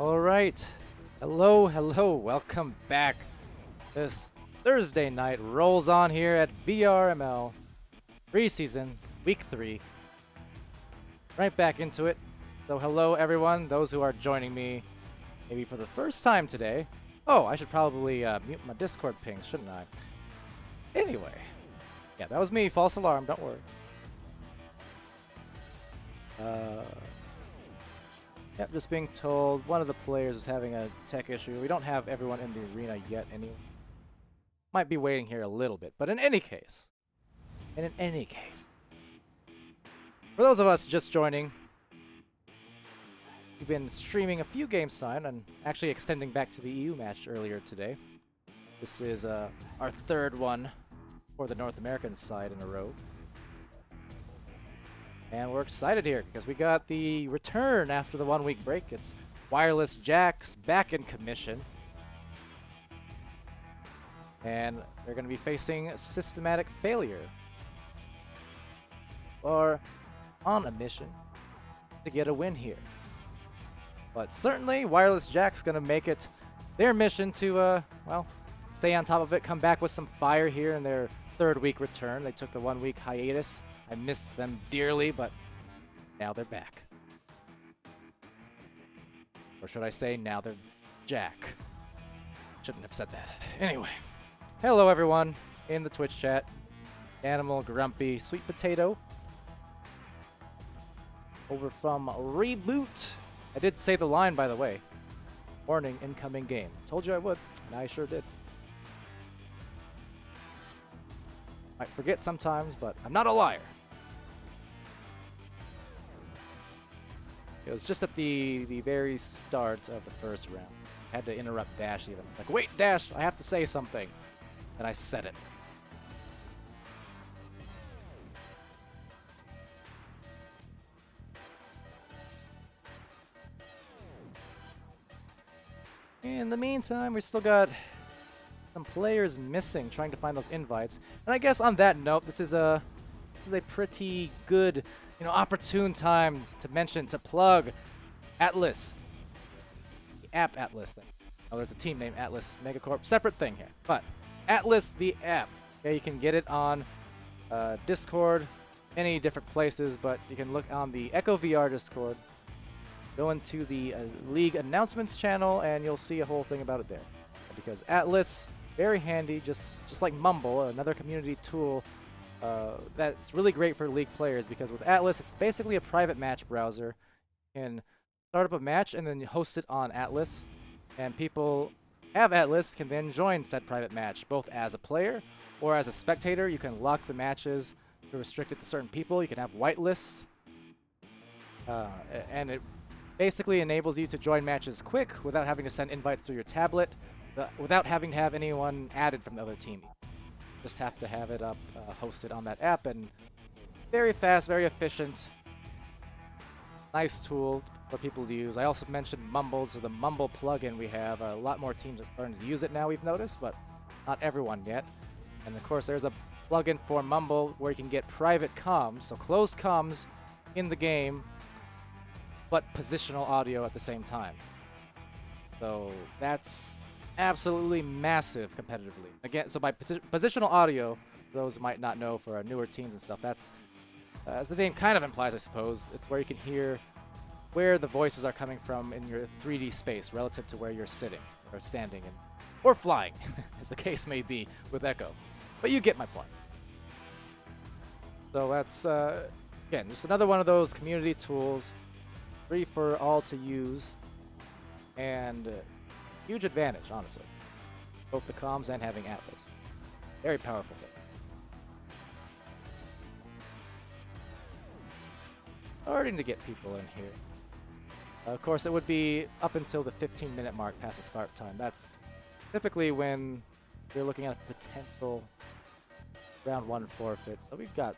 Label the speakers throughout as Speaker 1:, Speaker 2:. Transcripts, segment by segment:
Speaker 1: All right. Hello, hello. Welcome back. This Thursday night rolls on here at VRML preseason week 3. Right back into it. So hello everyone, those who are joining me maybe for the first time today. Oh, I should probably mute my Discord pings, shouldn't I? Anyway. Yeah, that was me. False alarm, don't worry. Yep, just being told one of the players is having a tech issue. We don't have everyone in the arena yet anyway. Might be waiting here a little bit, but in any case, for those of us just joining, we've been streaming a few games tonight and actually extending back to the EU match earlier today. This is our third one for the North American side in a row. And we're excited here because we got the return after the 1 week break. It's Wireless Jacks back in commission. And they're going to be facing Systematic Failure. Or on a mission to get a win here. But certainly Wireless Jack's going to make it their mission to, well, stay on top of it, come back with some fire here in their third week return. They took the 1 week hiatus. I missed them dearly, but now they're back. Or should I say, now they're Jack. Shouldn't have said that. Anyway. Hello, everyone in the Twitch chat. Animal, Grumpy, Sweet Potato. Over from Reboot. I did say the line, by the way. Warning, incoming game. Told you I would, and I sure did. Might forget sometimes, but I'm not a liar. It was just at the very start of the first round. I had to interrupt Dash even. Like, wait, Dash, I have to say something. And I said it. In the meantime, we still got some players missing, trying to find those invites. And I guess on that note, this is a pretty good, opportune time to mention, to plug Atlas. The app Atlas thing. Oh, there's a team named Atlas Megacorp. Separate thing here. But Atlas, the app. Okay, you can get it on Discord, many different places, but you can look on the Echo VR Discord. Go into the League announcements channel, and you'll see a whole thing about it there. Because Atlas, very handy, just like Mumble, another community tool that's really great for League players. Because with Atlas, it's basically a private match browser. You can start up a match and then host it on Atlas, and people have Atlas can then join said private match, both as a player or as a spectator. You can lock the matches to restrict it to certain people. You can have whitelists, and it basically enables you to join matches quick without having to send invites through your tablet, without having to have anyone added from the other team. Just have to have it up, hosted on that app, and very fast, very efficient. Nice tool for people to use. I also mentioned Mumble, so the Mumble plugin we have. A lot more teams are starting to use it now, we've noticed, but not everyone yet. And of course, there's a plugin for Mumble where you can get private comms, so closed comms in the game, but positional audio at the same time. So that's absolutely massive competitively. Again, so by positional audio, those might not know for our newer teams and stuff, that's as the name kind of implies, I suppose. It's where you can hear where the voices are coming from in your 3D space relative to where you're sitting or standing or flying, as the case may be with Echo. But you get my point. So that's, again, just another one of those community tools, free for all to use, and huge advantage, honestly. Both the comms and having Atlas. Very powerful thing. Starting to get people in here. Of course, it would be up until the 15-minute mark past the start time. That's typically when you're looking at a potential round 1 forfeit. So we've got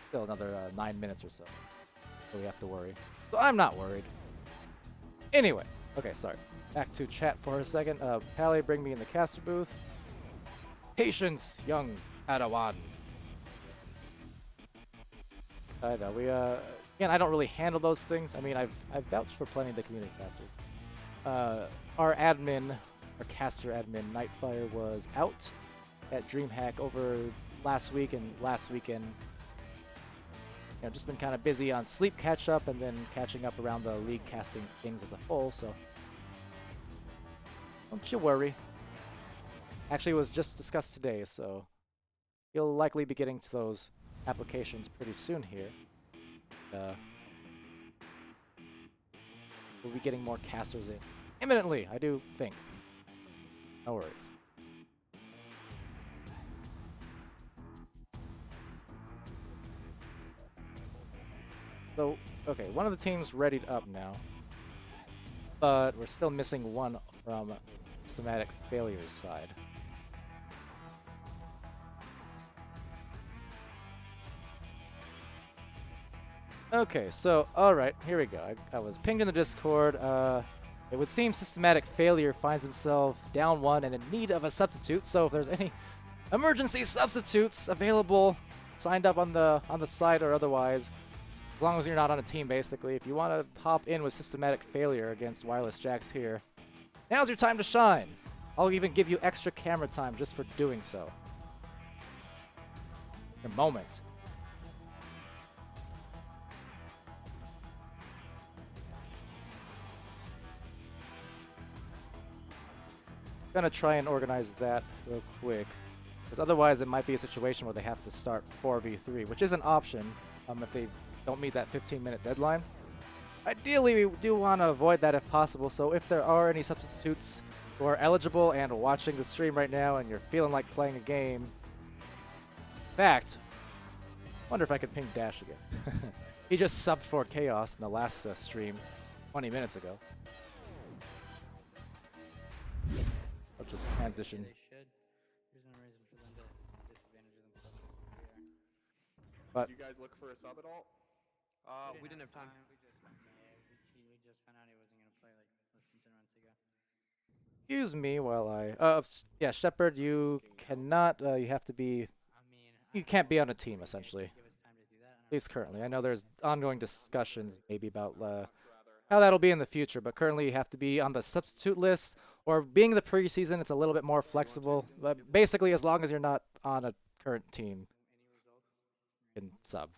Speaker 1: still another 9 minutes or so. So we have to worry. So I'm not worried. Anyway. Okay, sorry. Back to chat for a second. Pally, bring me in the caster booth. Patience, young Padawan. I know, we, again, I don't really handle those things. I mean, I've vouched for plenty of the community casters. our admin, our caster admin, Nightfire, was out at DreamHack over last week and last weekend. Just been kind of busy on sleep catch up and then catching up around the league casting things as a whole, so don't you worry. Actually, it was just discussed today, so you'll likely be getting to those applications pretty soon here. We'll be getting more casters in imminently, I do think. No worries. So, okay, one of the teams readied up now, but we're still missing one from systematic failures side. Okay, so, alright, here we go. I was pinged in the Discord. It would seem systematic failure finds himself down one and in need of a substitute, so if there's any emergency substitutes available, signed up on the site or otherwise, as long as you're not on a team, basically. If you want to hop in with systematic failure against Wireless Jacks here, now's your time to shine. I'll even give you extra camera time just for doing so. Your moment. I'm gonna try and organize that real quick, because otherwise it might be a situation where they have to start 4v3, which is an option if they don't meet that 15-minute deadline. Ideally, we do want to avoid that if possible, so if there are any substitutes who are eligible and watching the stream right now and you're feeling like playing a game, in fact, wonder if I could ping Dash again. He just subbed for Chaos in the last stream 20 minutes ago. I'll just transition.
Speaker 2: They should. There's no reason for them to disadvantage themselves.
Speaker 1: But
Speaker 3: did you guys look for a sub at all?
Speaker 2: We didn't have time. We just found out he wasn't gonna play like less than 10 minutes ago.
Speaker 1: excuse me while I... yeah, Shepard, you cannot... you have to be... You can't be on a team, essentially. At least currently. I know there's ongoing discussions maybe about how that'll be in the future, but currently you have to be on the substitute list, or being the preseason, it's a little bit more flexible. But basically, as long as you're not on a current team, you can sub.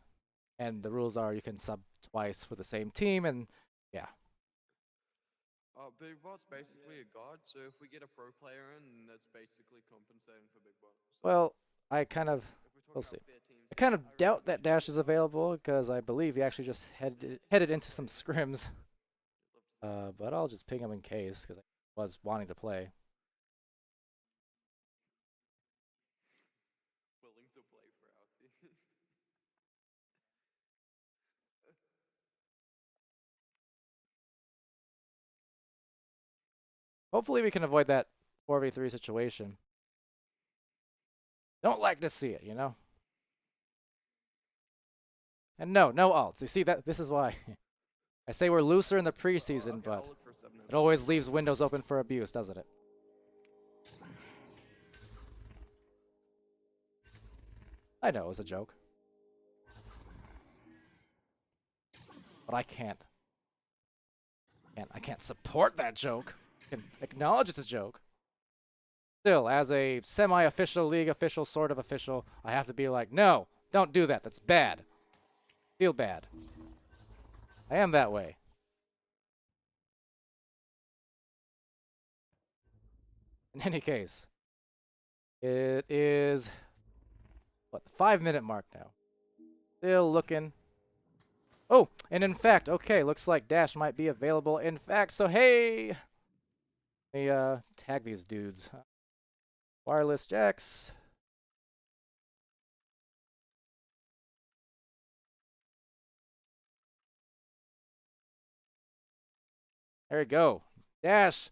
Speaker 1: And the rules are you can sub twice for the same team, and yeah.
Speaker 4: Big Bot's basically a god, so if we get a pro player in, that's basically compensating for Big Bot. So
Speaker 1: Well, I kind of... We'll see. I kind of doubt that Dash is available, because I believe he actually just headed into some scrims. But I'll just ping him in case, because I was wanting to play.
Speaker 4: willing to play for our team.
Speaker 1: Hopefully we can avoid that 4v3 situation. Don't like to see it, you know? And no ults. You see, that this is why. I say we're looser in the preseason,
Speaker 4: Okay,
Speaker 1: but
Speaker 4: I'll look for a sub now.
Speaker 1: it always leaves windows open for abuse, doesn't it? I know it was a joke. But I can't support that joke. I can acknowledge it's a joke. Still, as a semi-official league official, sort of official, I have to be like, no, don't do that. That's bad. Feel bad. I am that way. In any case, it is, what, the 5-minute mark now. Still looking. Oh, and in fact, okay, looks like Dash might be available. In fact, so hey, let me tag these dudes. Wireless Jacks. There we go. Dash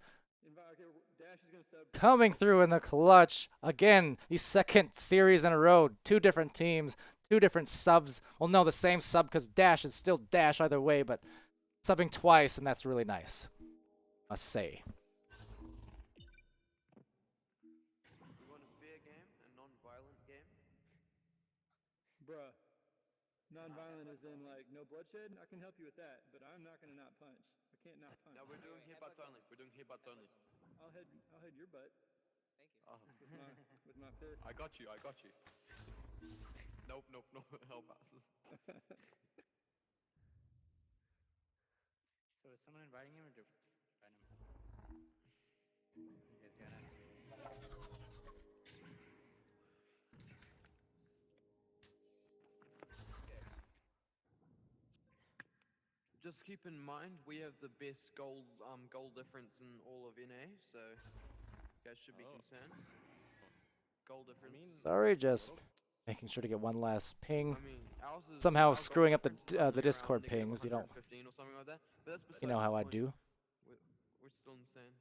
Speaker 1: coming through in the clutch. Again, the second series in a row. 2 different teams, 2 different subs. Well, no, the same sub because Dash is still Dash either way, but subbing twice, and that's really nice. Must say.
Speaker 4: You want a fair game, a non-violent game?
Speaker 3: Bruh. Non-violent is in like no bloodshed. I can help you with that, but I'm not gonna not punch.
Speaker 5: can't not punch.
Speaker 4: No, we're doing headbutts only. We're doing headbutts only.
Speaker 5: I'll head your butt
Speaker 4: Oh,
Speaker 5: with my fist.
Speaker 4: I got you. I got you. Nope. Help us.
Speaker 2: So is someone inviting him or do invite him? You guys got it.
Speaker 4: Just keep in mind we have the best goal difference in all of NA, so you guys should be concerned. Goal difference.
Speaker 1: Sorry, just making sure to get one last ping.
Speaker 4: I mean, ours is
Speaker 1: Somehow
Speaker 4: our goal
Speaker 1: screwing up
Speaker 4: difference is
Speaker 1: the
Speaker 4: only
Speaker 1: Discord
Speaker 4: around
Speaker 1: pings. You don't.
Speaker 4: -115 or something like that. But that's
Speaker 1: You know
Speaker 4: beside
Speaker 1: how
Speaker 4: the
Speaker 1: I
Speaker 4: point.
Speaker 1: do.
Speaker 4: We're still insane.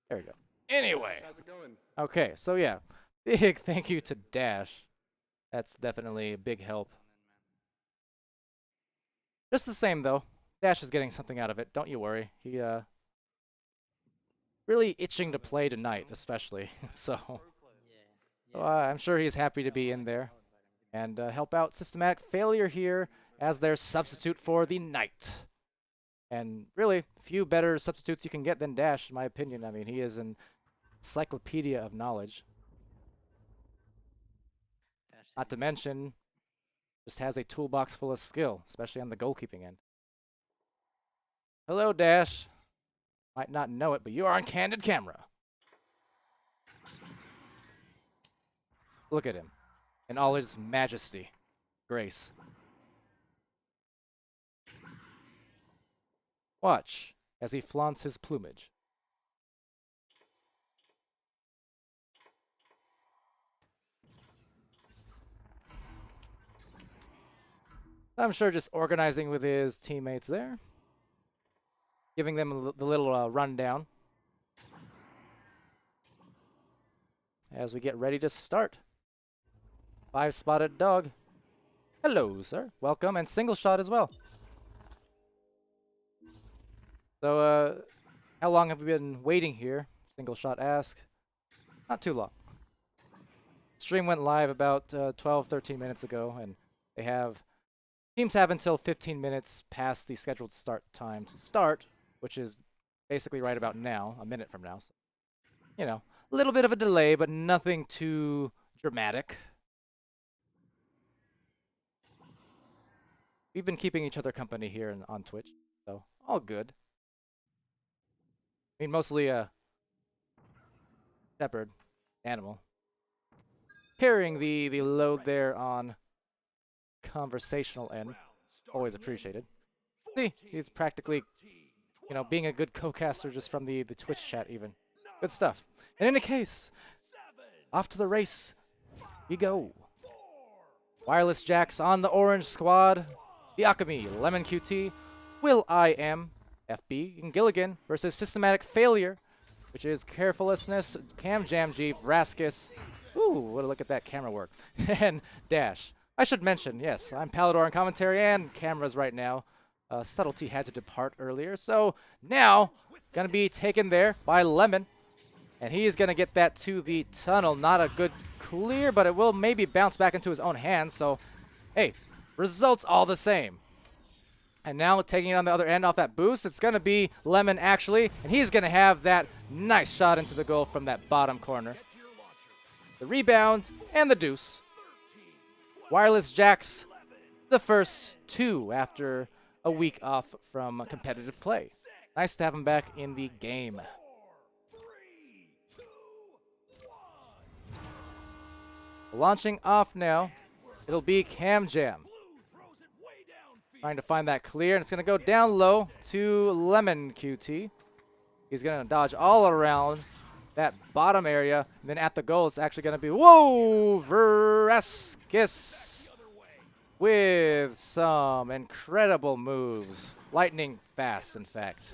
Speaker 1: There we go. Anyway.
Speaker 3: How's it going?
Speaker 1: Okay, so yeah, big thank you to Dash. That's definitely a big help. Just the same though, Dash is getting something out of it. Don't you worry. He really itching to play tonight, especially. So I'm sure he's happy to be in there and help out Systematic Failure here as their substitute for the Knight. And really, few better substitutes you can get than Dash, in my opinion. I mean, he is an encyclopedia of knowledge. Not to mention, just has a toolbox full of skill, especially on the goalkeeping end. Hello, Dash. Might not know it, but you are on candid camera. Look at him in all his majesty, grace. Watch as he flaunts his plumage. I'm sure just organizing with his teammates there. Giving them the little rundown. As we get ready to start. 5-spotted dog. Hello, sir. Welcome, and single shot as well. So, how long have we been waiting here? Single shot ask. Not too long. Stream went live about 12, 13 minutes ago, and they have... Teams have until 15 minutes past the scheduled start time to start, which is basically right about now, a minute from now. So, you know, a little bit of a delay, but nothing too dramatic. We've been keeping each other company here on Twitch, so all good. I mean, mostly a shepherd animal. Carrying the load there on conversational end. Always appreciated. See, he's practically, you know, being a good co-caster just from the Twitch chat even. Good stuff. In any case, off to the race we go. Wireless Jacks on the orange squad. Biakami, Lemon QT, Will I Am, FB, and Gilligan versus Systematic Failure, which is Carefulness, Cam Jam G, Vraskis. Ooh, what a look at that camera work. And Dash. I should mention, yes, I'm Palidore on commentary and cameras right now. Subtlety had to depart earlier, so now gonna be taken there by Lemon, and he is gonna get that to the tunnel. Not a good clear, but it will maybe bounce back into his own hands. So, hey, results all the same. And now taking it on the other end off that boost, it's gonna be Lemon actually, and he's gonna have that nice shot into the goal from that bottom corner. The rebound and the deuce. Wireless Jacks, the first two after a week off from competitive play. Nice to have him back in the game. Launching off now, it'll be Cam Jam. Trying to find that clear, and it's going to go down low to Lemon QT. He's going to dodge all around that bottom area, and then at the goal, it's actually going to be, whoa, Vraskis with some incredible moves. Lightning fast, in fact.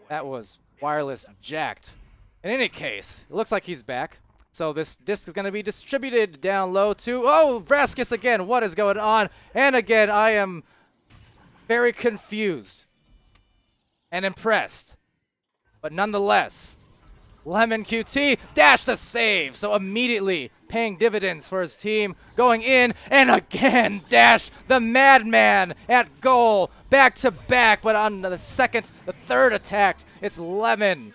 Speaker 1: That was Wireless jacked. In any case, it looks like he's back. So this disc is going to be distributed down low to, oh, Vraskis again. What is going on? And again, I am very confused and impressed. But nonetheless, Lemon QT, dash the save. So immediately paying dividends for his team, going in, and again, dash the madman at goal. Back to back, but on the third attack, it's Lemon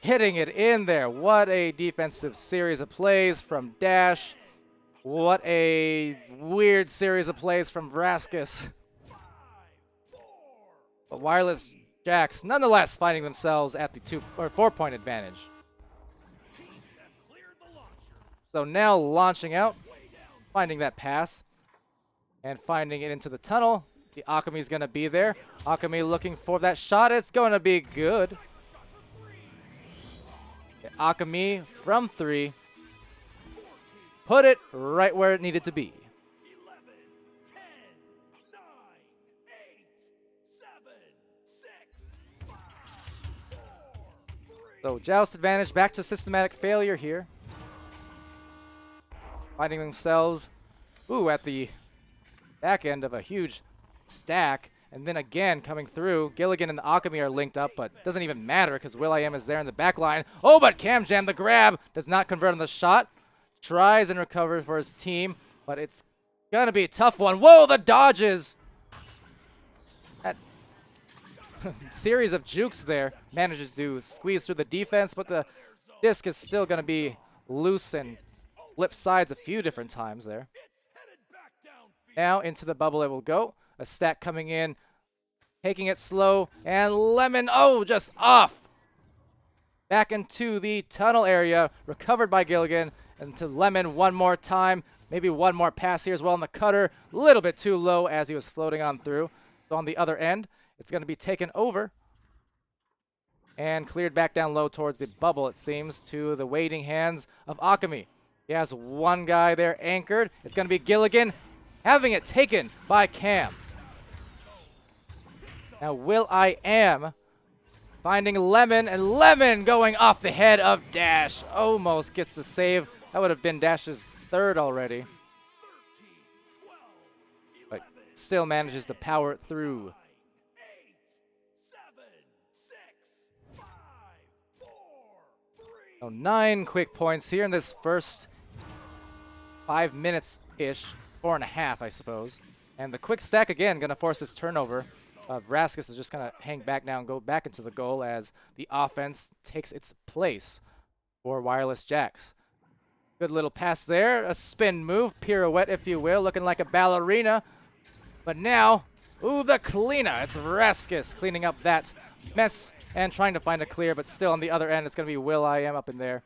Speaker 1: hitting it in there. What a defensive series of plays from Dash. What a weird series of plays from Vraskis. But Wireless Jacks nonetheless finding themselves at the 4-point advantage. So now launching out, finding that pass, and finding it into the tunnel. The Akami's going to be there. Akami looking for that shot. It's going to be good. Akami from 3. Put it right where it needed to be. So Joust advantage back to systematic failure here. Finding themselves, at the back end of a huge stack. And then again coming through. Gilligan and the Akami are linked up, but doesn't even matter because will.i.am is there in the back line. Oh, but Cam Jam, the grab, does not convert on the shot. Tries and recovers for his team, but it's going to be a tough one. Whoa, the dodges! That series of jukes there manages to squeeze through the defense, but the disc is still going to be loose and flip sides a few different times there. Now into the bubble it will go. A stack coming in, taking it slow, and Lemon, just off. Back into the tunnel area, recovered by Gilligan, and to Lemon one more time. Maybe one more pass here as well on the cutter. A little bit too low as he was floating on through. So on the other end, it's going to be taken over and cleared back down low towards the bubble, it seems, to the waiting hands of Akami. He has one guy there anchored. It's going to be Gilligan having it taken by Cam. Now will.i.am finding Lemon, and Lemon going off the head of Dash. Almost gets the save. That would have been Dash's third already. But still manages to power it through. So 9 quick points here in this first 5 minutes-ish. 4.5, I suppose. And the quick stack again going to force this turnover. Vraskis is just going to hang back now and go back into the goal as the offense takes its place for Wireless Jacks. Good little pass there. A spin move. Pirouette, if you will. Looking like a ballerina. But now, the cleaner. It's Vraskis cleaning up that mess and trying to find a clear. But still on the other end, it's going to be will.i.am up in there.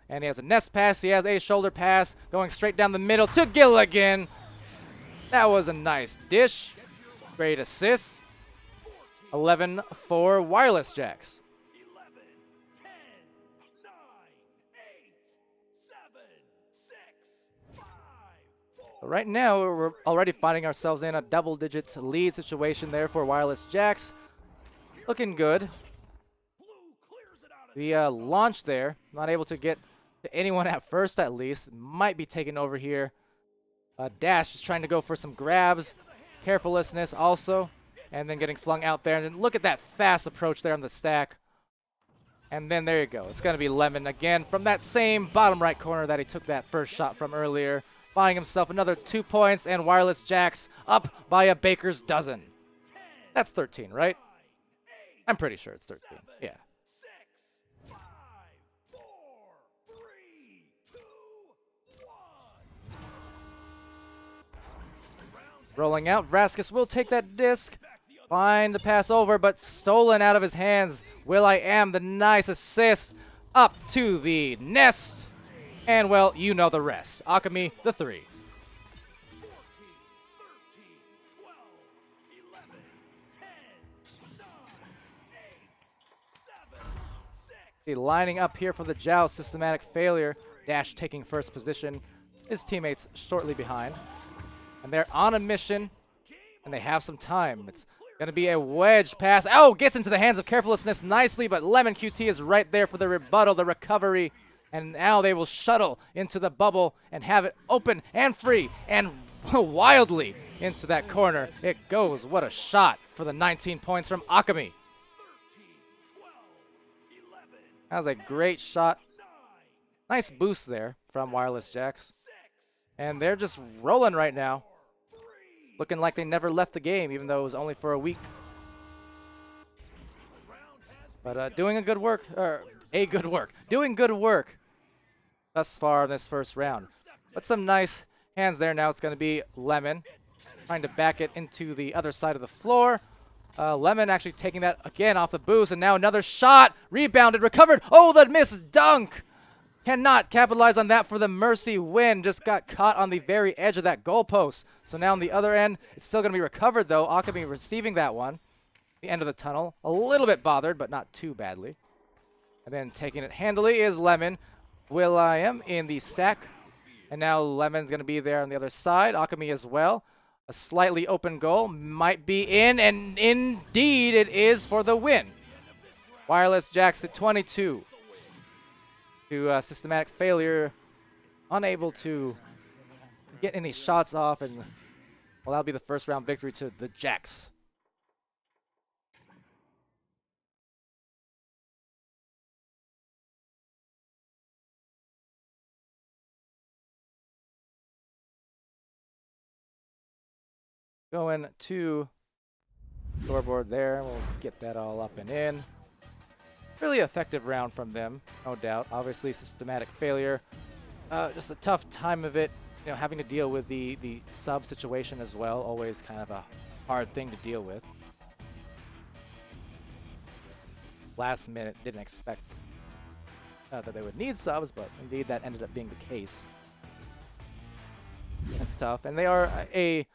Speaker 1: And he has a nest pass. He has a shoulder pass going straight down the middle to Gilligan. That was a nice dish. Great assist. 11-4 Wireless Jacks.
Speaker 6: 11, 10, 9, 8, 7, 6, 5, 4.
Speaker 1: So right now, we're already finding ourselves in a double-digit lead situation there for Wireless Jacks. Looking good. The launch there, not able to get to anyone at first at least. Might be taken over here. Dash is trying to go for some grabs. Carefulness also. And then getting flung out there. And then look at that fast approach there on the stack. And then there you go. It's going to be Lemon again from that same bottom right corner that he took that first shot from earlier. Finding himself another 2 points, and Wireless Jacks up by a baker's dozen. That's 13, right? I'm pretty sure it's 13. Yeah.
Speaker 6: 6, 5, 4, 3, 2, 1.
Speaker 1: Rolling out. Vraskis will take that disc. Find the pass over, but stolen out of his hands. will.i.am, the nice assist. Up to the nest. And, well, you know the rest. Akami, the 3.
Speaker 6: 14, 13, 12, 11, 10, 9, 8, 7, 6.
Speaker 1: See, lining up here for the Joust. Systematic failure. Dash taking first position. His teammates shortly behind. And they're on a mission, and they have some time. It's going to be a wedge pass. Oh, gets into the hands of Carefulness nicely, but Lemon QT is right there for the rebuttal, the recovery. And now they will shuttle into the bubble and have it open and free and wildly into that corner. It goes. What a shot for the 19 points from Akami.
Speaker 6: 13, 12, 11,
Speaker 1: That was a great shot. Nice boost there from Wireless Jax. And they're just rolling right now. Looking like they never left the game, even though it was only for a week. But doing good work thus far in this first round. But some nice hands there. Now it's going to be Lemon trying to back it into the other side of the floor. Lemon actually taking that again off the boost, and now another shot. Rebounded, recovered. Oh, the missed dunk. Cannot capitalize on that for the Mercy win. Just got caught on the very edge of that goalpost. So now on the other end, it's still going to be recovered, though. Akami receiving that one. The end of the tunnel. A little bit bothered, but not too badly. And then taking it handily is Lemon. Will.i.am in the stack. And now Lemon's going to be there on the other side. Akami as well. A slightly open goal might be in, and indeed it is for the win. Wireless Jax at 22. To systematic failure. Unable to get any shots off, and well, that'll be the first round victory to the Jax. Going to scoreboard there. We'll get that all up and in. Really effective round from them, no doubt. Obviously, systematic failure. Just a tough time of it. You know, having to deal with the sub situation as well. Always kind of a hard thing to deal with. Last minute, didn't expect that they would need subs, but indeed that ended up being the case. It's tough, and they are a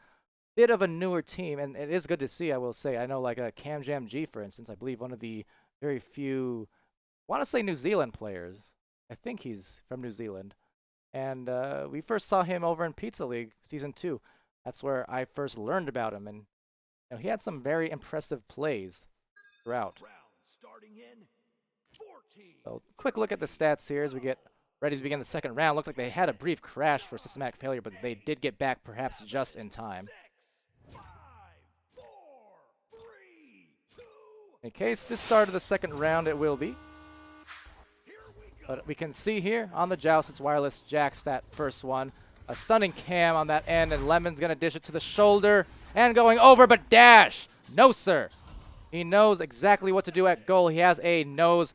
Speaker 1: bit of a newer team, and it is good to see, I will say. I know, like Cam Jam G, for instance, I believe one of the very few, I want to say New Zealand players. I think he's from New Zealand. And we first saw him over in Pizza League Season 2. That's where I first learned about him, and you know, he had some very impressive plays throughout. So, quick look at the stats here as we get ready to begin the second round. Looks like they had a brief crash for systematic failure, but they did get back perhaps just in time. In case this start of the second round, it will be. But we can see here on the joust, it's Wireless Jax, that first one. A stunning cam on that end, and Lemon's going to dish it to the shoulder. And going over, but dash! No, sir. He knows exactly what to do at goal. He has a nose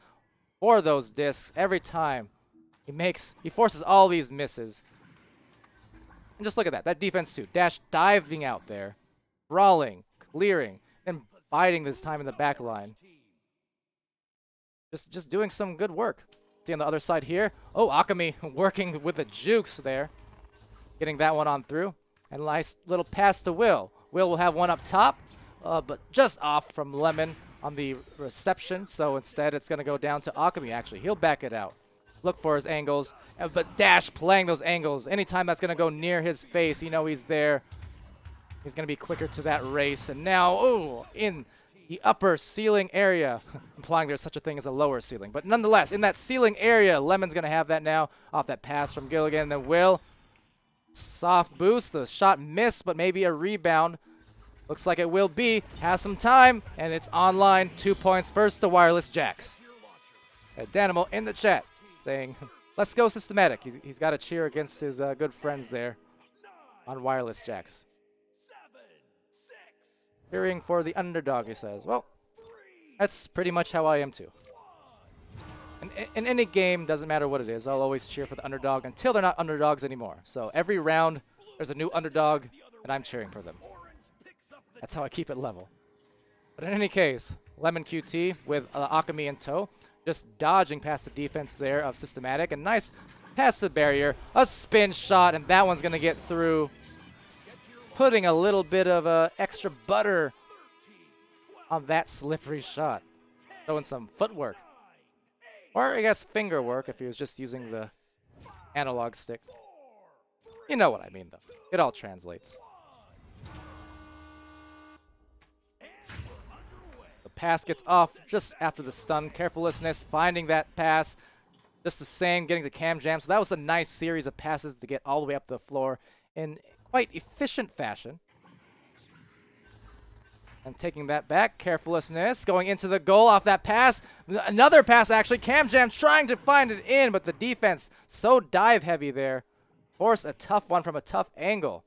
Speaker 1: for those discs every time. He forces all these misses. And just look at that. That defense too. Dash diving out there. Brawling, clearing, and fighting this time in the back line. Just doing some good work. See on the other side here. Oh, Akami working with the jukes there. Getting that one on through. And nice little pass to Will. Will have one up top, but just off from Lemon on the reception. So instead it's going to go down to Akami, actually. He'll back it out. Look for his angles. But Dash playing those angles. Anytime that's going to go near his face, you know he's there. He's going to be quicker to that race. And now, oh, in the upper ceiling area, implying there's such a thing as a lower ceiling. But nonetheless, in that ceiling area, Lemon's going to have that now off that pass from Gilligan. And then Will, soft boost. The shot missed, but maybe a rebound. Looks like it will be. Has some time, and it's online. 2 points first to Wireless Jax. Danimal in the chat saying, let's go systematic. He's got a cheer against his good friends there on Wireless Jax. Cheering for the underdog, he says. Well, that's pretty much how I am too. In any game, doesn't matter what it is, I'll always cheer for the underdog until they're not underdogs anymore. So every round, there's a new underdog, and I'm cheering for them. That's how I keep it level. But in any case, Lemon QT with Akami in tow, just dodging past the defense there of Systematic. A nice pass the barrier, a spin shot, and that one's going to get through. Putting a little bit of extra butter on that slippery shot. Throwing some footwork. Or I guess finger work if he was just using the analog stick. You know what I mean, though. It all translates. The pass gets off just after the stun. Carefulness, finding that pass. Just the same, getting the cam jam. So that was a nice series of passes to get all the way up the floor in quite efficient fashion. And taking that back, carefulness, going into the goal off that pass. Another pass, actually. KamJam trying to find it in, but the defense so dive heavy there. Force a tough one from a tough angle.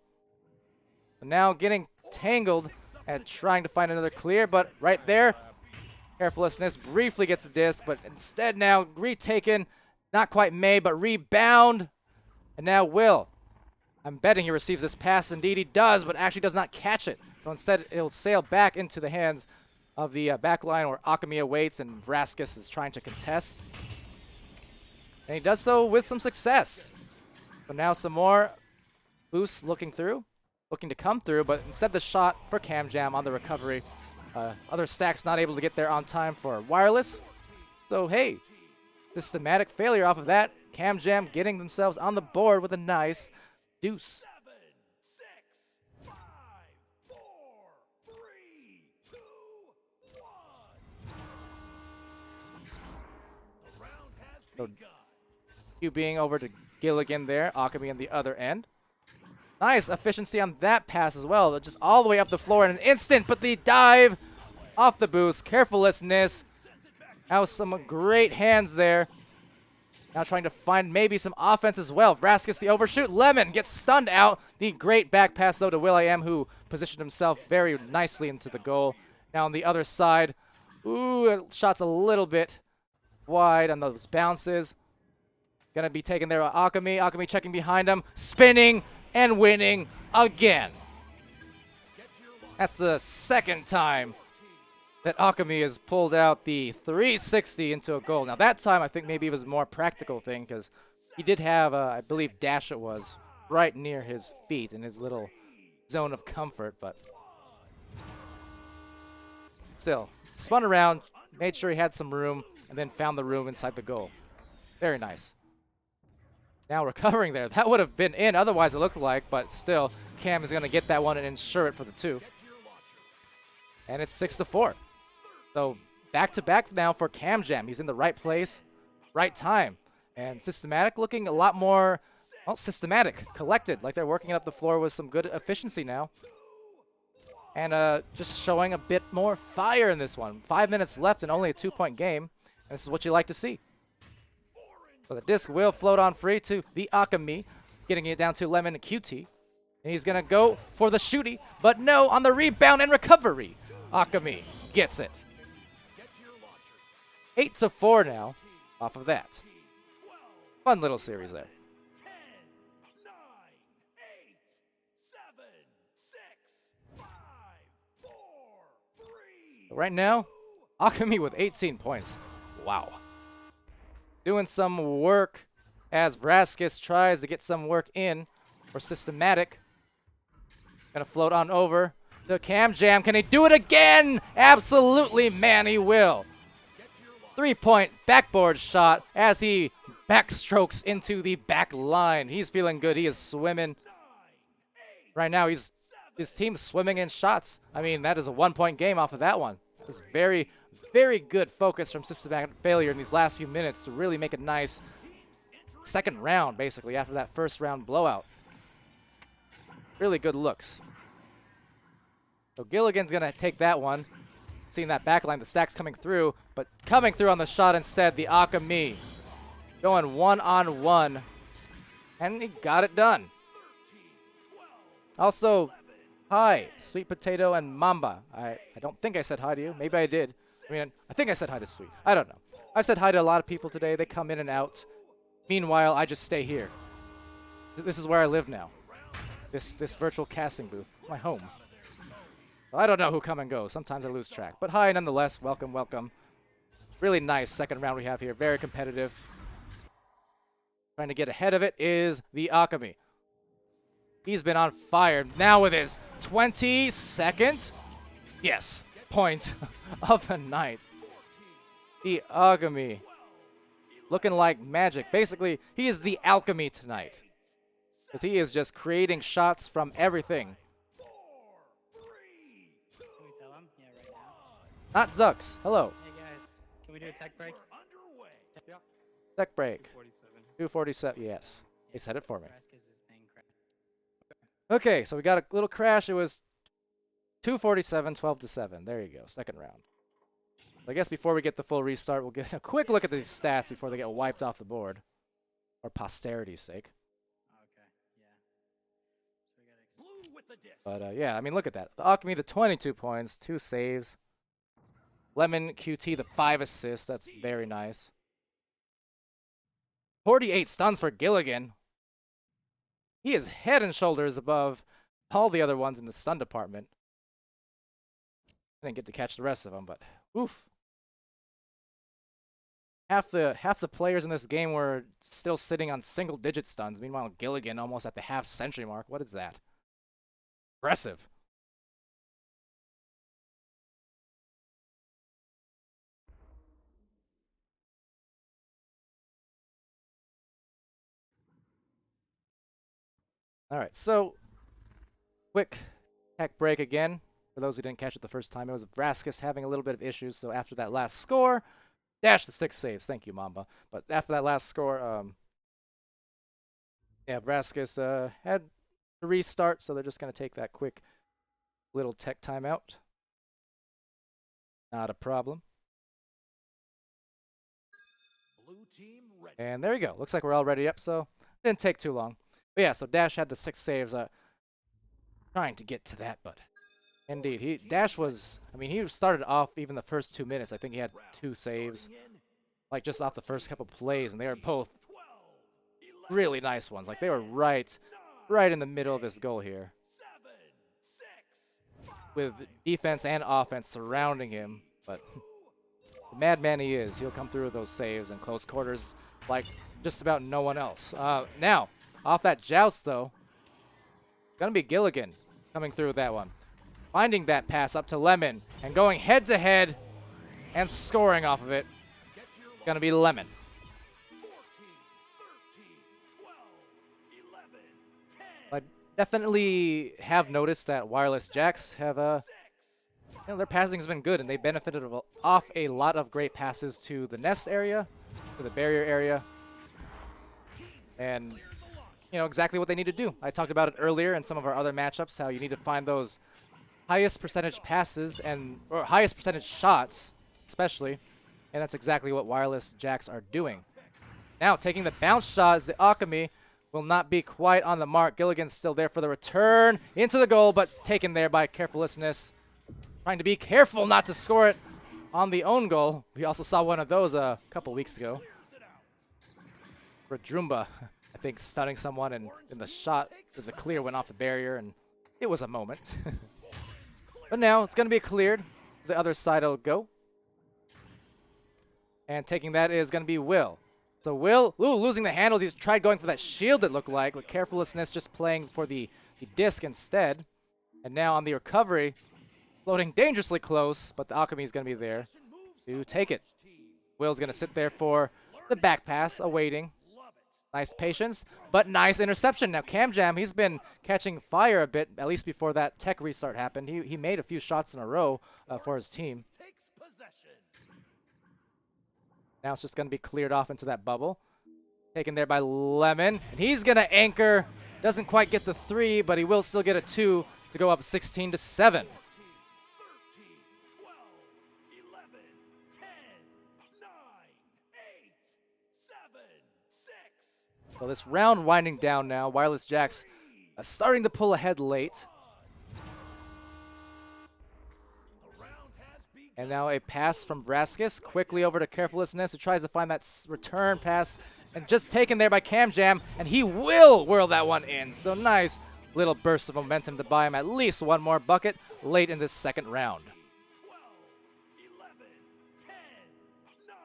Speaker 1: But now getting tangled and trying to find another clear, but right there, carefulness briefly gets the disc, but instead now retaken. Not quite May, but rebound. And now Will. I'm betting he receives this pass. Indeed he does, but actually does not catch it. So instead it'll sail back into the hands of the back line where Akami awaits and Vraskis is trying to contest. And he does so with some success. So now some more boosts looking to come through, but instead the shot for KamJam on the recovery. Other stacks not able to get there on time for wireless. So hey, systematic failure off of that. KamJam getting themselves on the board with a nice deuce.
Speaker 6: 7, 6, 5, 4, 3, 2, 1. The round has
Speaker 1: So
Speaker 6: begun.
Speaker 1: Q being over to Gilligan there. Akami on the other end. Nice efficiency on that pass as well. Just all the way up the floor in an instant, but the dive off the boost. Carefulness. Now some great hands there. Now trying to find maybe some offense as well. Vraskis the overshoot. Lemon gets stunned out. The great back pass though to will.i.am, who positioned himself very nicely into the goal. Now on the other side. Ooh, shot's a little bit wide on those bounces. Gonna be taken there by Akami. Akami checking behind him. Spinning and winning again. That's the second time that Akami has pulled out the 360 into a goal. Now that time I think maybe it was a more practical thing because he did have, I believe dash it was, right near his feet in his little zone of comfort, but still, spun around, made sure he had some room, and then found the room inside the goal. Very nice. Now recovering there. That would have been in, otherwise it looked like, but still, Cam is going to get that one and ensure it for the 2. And it's 6-4. So back-to-back now for KamJam. He's in the right place, right time. And Systematic looking a lot more, well, systematic, collected, like they're working up the floor with some good efficiency now. And just showing a bit more fire in this one. 5 minutes left and only a 2-point game. And this is what you like to see. So the disc will float on free to the Akami, getting it down to Lemon and QT. And he's going to go for the shooty, but no, on the rebound and recovery. Akami gets it. 8-4 now off of that. Fun little series there.
Speaker 6: 10, 9, 8, 7, 6, 5, 4, 3.
Speaker 1: Right now, Akami with 18 points. Wow. Doing some work as Vraskis tries to get some work in for Systematic. Gonna float on over to KamJam. Can he do it again? Absolutely, man, he will. 3-point backboard shot as he backstrokes into the back line. He's feeling good. He is swimming. Right now, his team's swimming in shots. I mean, that is a 1-point game off of that one. It's very, very good focus from Systematic Failure in these last few minutes to really make a nice second round, basically, after that first round blowout. Really good looks. So Gilligan's going to take that one. Seeing that backline, the stack's coming through, but coming through on the shot instead, the Akami. Going one-on-one, and he got it done. Also, hi, Sweet Potato and Mamba. I don't think I said hi to you. Maybe I did. I mean, I think I said hi to Sweet. I don't know. I've said hi to a lot of people today. They come in and out. Meanwhile, I just stay here. This is where I live now. This virtual casting booth. It's my home. Well, I don't know who come and go. Sometimes I lose track. But hi, nonetheless. Welcome, welcome. Really nice second round we have here. Very competitive. Trying to get ahead of it is the Akami. He's been on fire. Now with his 22nd, yes, point of the night. The Akami. Looking like magic. Basically, he is the alchemy tonight. Because he is just creating shots from everything.
Speaker 2: Can we tell him? Yeah, right now.
Speaker 1: Not Zux. Hello.
Speaker 2: Hey guys, can we do a tech break? Yeah.
Speaker 1: Tech break.
Speaker 2: 47.
Speaker 1: 247. Yes. They said it for me.
Speaker 2: Vraskis' thing crashed.
Speaker 1: Okay, so we got a little crash. It was 247, 12-7. There you go. Second round. I guess before we get the full restart, we'll get a quick look at these stats before they get wiped off the board. For posterity's sake.
Speaker 2: Okay, yeah. So we gotta
Speaker 6: Blue with the disc.
Speaker 1: But yeah, I mean, look at that. The Alchemy, the 22 points, 2 saves. Lemon QT, the 5 assists. That's very nice. 48 stuns for Gilligan. He is head and shoulders above all the other ones in the stun department. I didn't get to catch the rest of them, but oof. Half the players in this game were still sitting on single-digit stuns. Meanwhile, Gilligan almost at the half-century mark. What is that? Aggressive. All right, so quick tech break again. For those who didn't catch it the first time, it was Vraskus having a little bit of issues. So after that last score, dash the 6 saves. Thank you, Mamba. But after that last score, yeah, Vraskus had to restart, so they're just going to take that quick little tech timeout. Not a problem.
Speaker 6: Blue team ready.
Speaker 1: And there we go. Looks like we're all ready up, so it didn't take too long. But yeah, so Dash had the 6 saves. Trying to get to that, but indeed, Dash was, I mean, he started off even the first 2 minutes. I think he had 2 saves, like just off the first couple plays, and they were both really nice ones. Like they were right in the middle of this goal here, with defense and offense surrounding him. But the madman he is, he'll come through with those saves in close quarters like just about no one else. Now, off that joust though, gonna be Gilligan coming through with that one. Finding that pass up to Lemon and going head to head and scoring off of it. Gonna be Lemon.
Speaker 6: 14, 13, 12, 11, 10,
Speaker 1: I definitely have noticed that Wireless Jacks have their passing has been good, and they benefited off a lot of great passes to the nest area, to the barrier area, and you know exactly what they need to do. I talked about it earlier in some of our other matchups, how you need to find those highest percentage passes or highest percentage shots, especially, and that's exactly what Wireless Jacks are doing. Now, taking the bounce shot, the Alchemy will not be quite on the mark. Gilligan's still there for the return into the goal, but taken there by carefulness. Trying to be careful not to score it on the own goal. We also saw one of those a couple weeks ago. Radrumba, I think, stunning someone, and in the shot, the clear went off the barrier, and it was a moment. But now it's going to be cleared. The other side will go. And taking that is going to be Will. So Will, losing the handles. He's tried going for that shield, it looked like, with carefulness, just playing for the disc instead. And now on the recovery, floating dangerously close, but the Alchemy is going to be there to take it. Will's going to sit there for the back pass, awaiting. Nice patience, but nice interception. Now Cam Jam, he's been catching fire a bit, at least before that tech restart happened. He made a few shots in a row for his team. Now it's just going to be cleared off into that bubble. Taken there by Lemon, and he's going to anchor. Doesn't quite get the 3, but he will still get a 2 to go up 16-7. So this round winding down now. Wireless Jacks starting to pull ahead late. And now a pass from Vraskus, quickly over to Carefulness, who tries to find that return pass, and just taken there by Cam Jam, and he will whirl that one in. So nice little burst of momentum to buy him at least one more bucket late in this second round.
Speaker 6: 12, 11, 10, 9,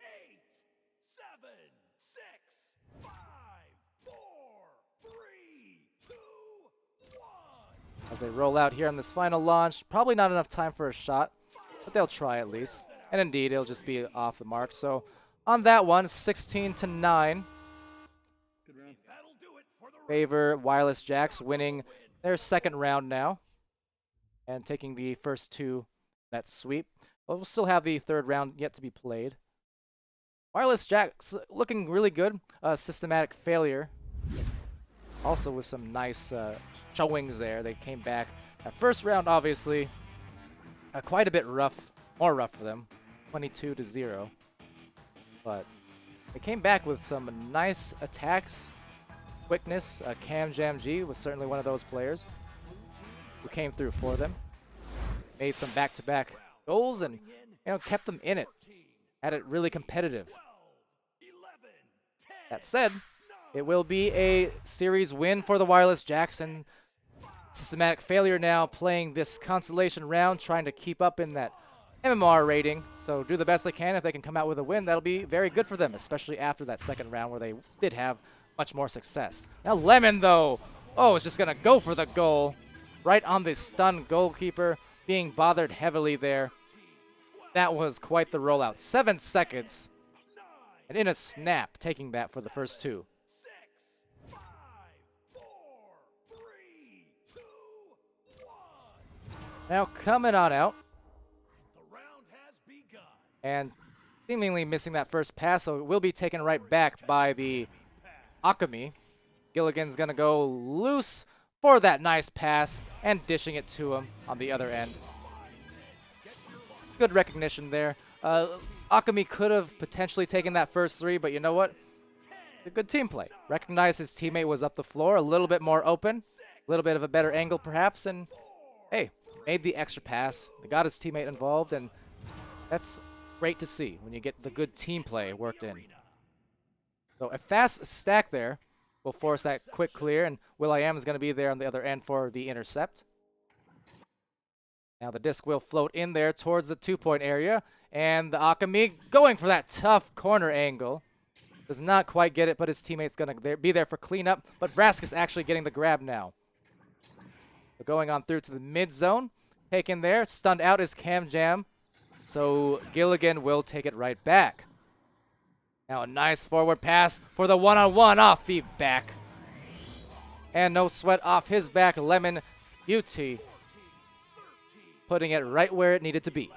Speaker 6: 8, 7, 6, 5, 4, 3, 2, 1.
Speaker 1: As they roll out here on this final launch, probably not enough time for a shot, but they'll try at least. And indeed, it'll just be off the mark. So on that one, 16-9.
Speaker 5: Good round.
Speaker 6: That'll do it for the
Speaker 1: Favor Wireless Jacks, winning their second round now and taking the first 2 that sweep. But we'll still have the third round yet to be played. Wireless Jacks looking really good. Systematic failure. Also with some nice showings there. They came back That first round, obviously, quite a bit rough, more rough for them, 22-0. But they came back with some nice attacks, quickness. Cam Jam G was certainly one of those players who came through for them. Made some back-to-back goals and kept them in it. Had it really competitive. That said, it will be a series win for the Wireless Jacks, and Systematic Failure now playing this consolation round, trying to keep up in that MMR rating. So do the best they can. If they can come out with a win, that'll be very good for them, especially after that second round where they did have much more success. Now Lemon, though, is just going to go for the goal. Right on the stunned goalkeeper, being bothered heavily there. That was quite the rollout. 7 seconds. And in a snap, taking that for the first two. Now coming on out. And seemingly missing that first pass, so it will be taken right back by the Akami. Gilligan's going to go loose for that nice pass and dishing it to him on the other end. Good recognition there. Akami could have potentially taken that first three, but you know what? A good team play. Recognized his teammate was up the floor, a little bit more open, a little bit of a better angle perhaps, and hey, made the extra pass. They got his teammate involved, and that's great to see when you get the good team play worked in. So a fast stack there will force that quick clear, and will.i.am is going to be there on the other end for the intercept. Now the disc will float in there towards the 2-point area, and the Akami going for that tough corner angle. Does not quite get it, but his teammate's going to be there for cleanup, but Vraskus actually getting the grab now. So going on through to the mid zone, taken there, stunned out is Cam Jam, so Gilligan will take it right back. Now a nice forward pass for the one-on-one off the back. And no sweat off his back, Lemon UT. Putting it right where it needed to be.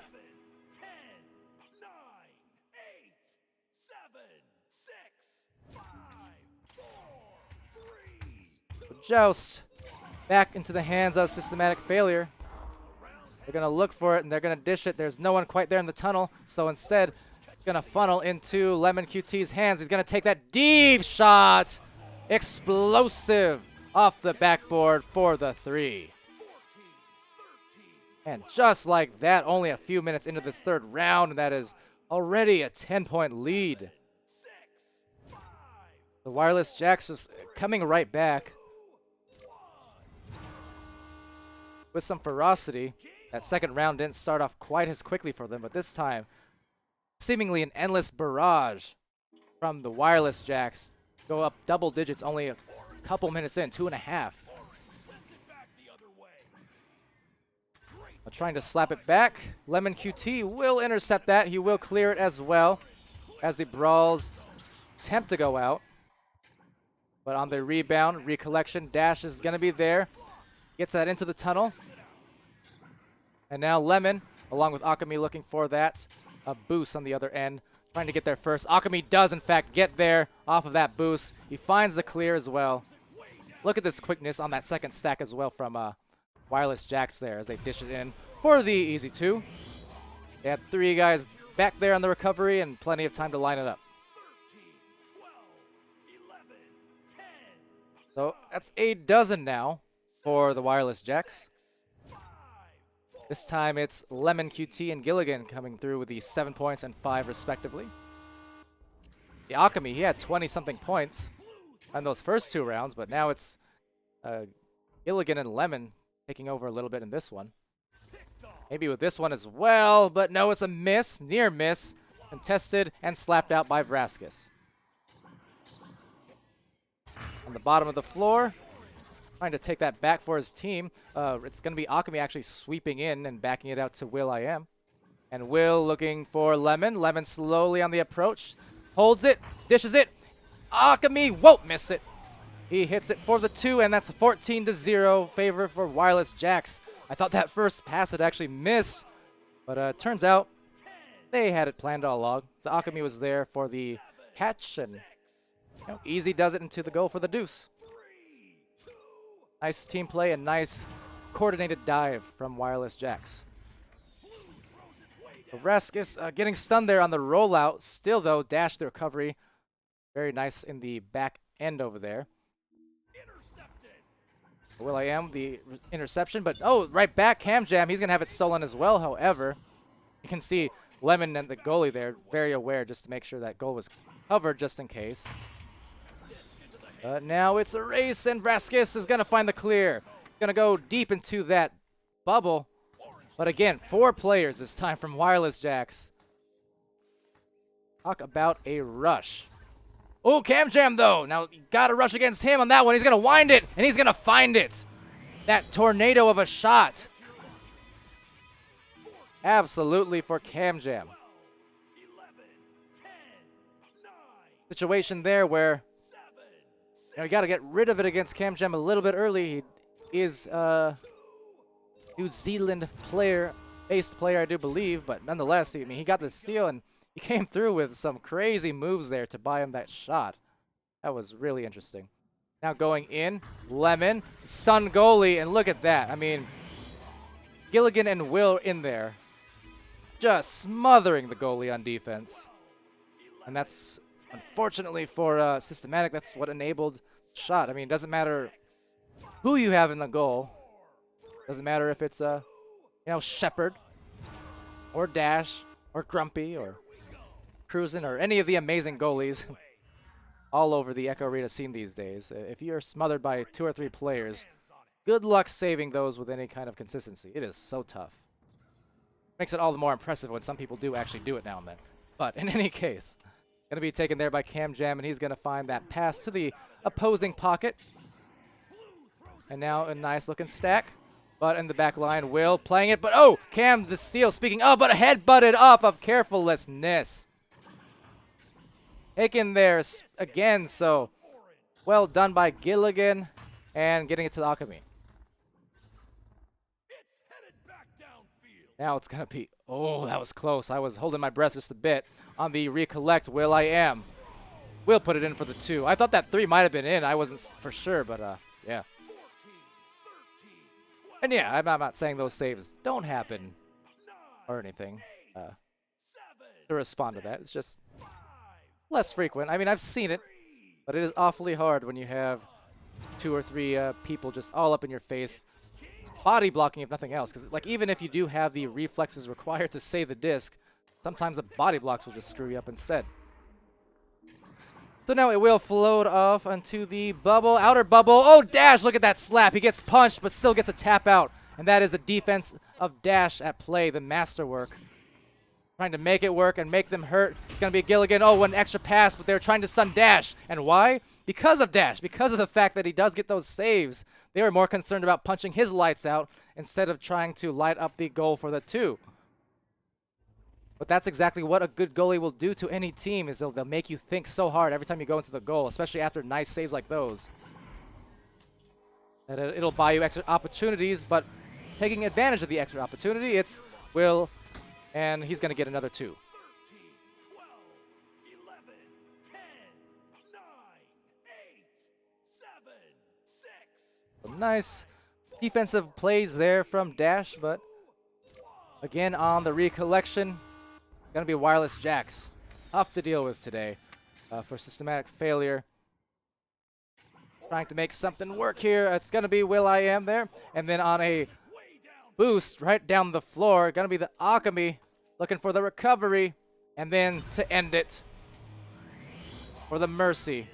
Speaker 1: Joust back into the hands of Systematic Failure. They're going to look for it, and they're going to dish it. There's no one quite there in the tunnel, so instead, it's going to funnel into Lemon QT's hands. He's going to take that deep shot. Explosive off the backboard for the 3. And just like that, only a few minutes into this third round, and that is already a 10-point lead. The Wireless Jacks just coming right back with some ferocity. That second round didn't start off quite as quickly for them, but this time, seemingly an endless barrage from the Wireless Jacks. Go up double digits only a couple minutes in, 2.5. Trying to slap it back. Lemon QT will intercept that. He will clear it as well as the Brawls attempt to go out. But on the rebound, recollection, Dash is going to be there. Gets that into the tunnel. And now Lemon, along with Akami, looking for that boost on the other end. Trying to get there first. Akami does, in fact, get there off of that boost. He finds the clear as well. Look at this quickness on that second stack as well from Wireless Jacks there as they dish it in for the easy 2. They had 3 guys back there on the recovery and plenty of time to line it up. So that's a dozen now for the Wireless Jacks. This time it's Lemon QT and Gilligan coming through with the 7 points and 5 respectively. The Akami, he had 20-something points on those first 2 rounds, but now it's Gilligan and Lemon taking over a little bit in this one. Maybe with this one as well, but no, it's a miss, near miss, contested and slapped out by Vraskus. On the bottom of the floor, trying to take that back for his team. It's going to be Akami actually sweeping in and backing it out to will.i.am. And Will looking for Lemon. Lemon slowly on the approach. Holds it, dishes it. Akami won't miss it. He hits it for the 2, and that's a 14-0 favor for Wireless Jacks. I thought that first pass had actually missed, but turns out they had it planned all along. The Akami was there for the catch, and easy does it into the goal for the deuce. Nice team play and nice coordinated dive from Wireless Jax. Reskis getting stunned there on the rollout. Still, though, dash the recovery. Very nice in the back end over there. will.i.am the interception, but oh, right back, Cam Jam. He's going to have it stolen as well, however. You can see Lemon and the goalie there very aware just to make sure that goal was covered just in case. But now it's a race, and Reskis is going to find the clear. He's going to go deep into that bubble. But again, 4 players this time from Wireless Jax. Talk about a rush. Oh, Cam Jam, though. Now, you got to rush against him on that one. He's going to wind it, and he's going to find it. That tornado of a shot. Absolutely for Cam Jam. Situation there where you got to get rid of it against Cam Jam a little bit early. He is New Zealand based player, I do believe, but nonetheless, I mean, he got the steal and he came through with some crazy moves there to buy him that shot. That was really interesting. Now going in, Lemon, stun goalie, and look at that. I mean, Gilligan and Will in there, just smothering the goalie on defense. And that's, unfortunately for Systematic, that's what enabled the shot. I mean, it doesn't matter who you have in the goal. Doesn't matter if it's Shepard or Dash or Grumpy or Cruisin or any of the amazing goalies all over the Echo Arena scene these days. If you're smothered by 2 or 3 players, good luck saving those with any kind of consistency. It is so tough. Makes it all the more impressive when some people do actually do it now and then. But in any case, going to be taken there by Cam Jam, and he's going to find that pass to the opposing pocket. And now a nice looking stack. But in the back line, Will playing it. But oh, Cam the steal. Speaking of, but a head butted off of carefulness. Taken there again, so well done by Gilligan and getting it to the Alchemy. Now it's going to be, oh, that was close. I was holding my breath just a bit on the recollect. will.i.am. Will put it in for the 2. I thought that 3 might have been in. I wasn't for sure, but yeah. And yeah, I'm not saying those saves don't happen or anything to respond to that. It's just less frequent. I mean, I've seen it, but it is awfully hard when you have 2 or 3 people just all up in your face, body blocking if nothing else. Because like even if you do have the reflexes required to save the disc, sometimes the body blocks will just screw you up instead. So now it will float off onto the bubble, outer bubble. Oh, Dash, look at that slap. He gets punched, but still gets a tap out. And that is the defense of Dash at play, the masterwork. Trying to make it work and make them hurt. It's going to be Gilligan. Oh, one extra pass, but they're trying to stun Dash. And why? Because of Dash. Because of the fact that he does get those saves. They were more concerned about punching his lights out instead of trying to light up the goal for the 2. But that's exactly what a good goalie will do to any team, is they'll make you think so hard every time you go into the goal, especially after nice saves like those. And it'll buy you extra opportunities, but taking advantage of the extra opportunity, it's Will, and he's going to get another 2.
Speaker 6: 13, 12, 11, 10, 9, 8, 7, 6.
Speaker 1: Some nice defensive plays there from Dash, but again on the recollection, going to be Wireless Jax. Tough to deal with today for Systematic failure. Trying to make something work here. It's going to be will.i.am there. And then on a boost right down the floor, going to be the Alchemy looking for the recovery. And then to end it for the Mercy.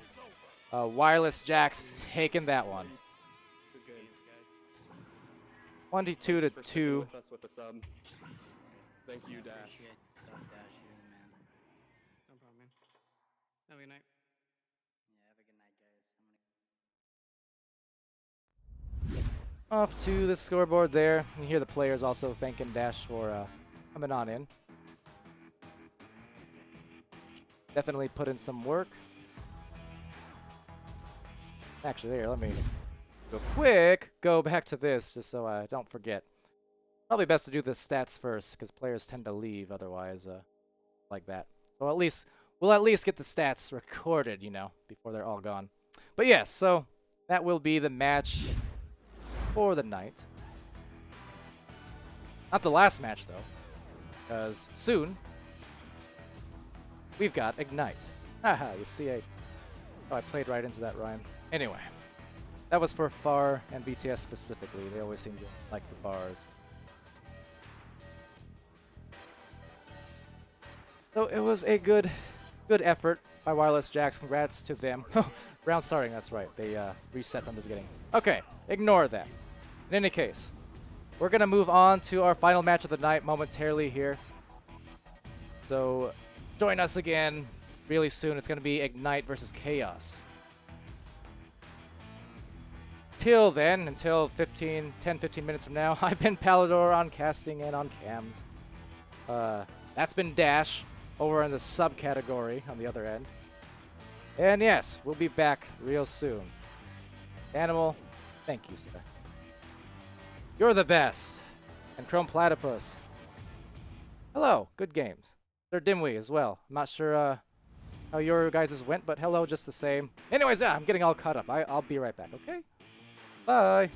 Speaker 1: Wireless Jax taking that one. 22 to 2.
Speaker 3: With us with the sub. Thank you, Dash.
Speaker 2: Appreciate the sub, Dash, you, man.
Speaker 5: No problem, man. Have a good night.
Speaker 2: Yeah, have a good night, guys.
Speaker 1: Off to the scoreboard there. You hear the players also thanking Dash for coming on in. Definitely put in some work. Actually, there, let me go back to this just so I don't forget. Probably best to do the stats first because players tend to leave otherwise like that. So we'll at least get the stats recorded, you know, before they're all gone. But yes, so that will be the match for the night. Not the last match, though. Because soon, we've got Ignite. Haha, you see, I played right into that rhyme. Anyway, that was for FAR and BTS specifically. They always seem to like the bars. So it was a good effort by Wireless Jacks. Congrats to them. Round starting, that's right. They reset from the beginning. Okay, ignore that. In any case, we're going to move on to our final match of the night momentarily here. So join us again really soon. It's going to be Ignite versus Chaos. Till then, until 10-15 minutes from now, I've been Palidore on casting and on cams. That's been Dash over in the subcategory on the other end. And yes, we'll be back real soon. Animal, thank you, sir. You're the best. And Chrome Platypus. Hello, good games. They're Dimwee as well. I'm not sure how your guys' went, but hello just the same. Anyways, yeah, I'm getting all caught up. I'll be right back, okay? Bye.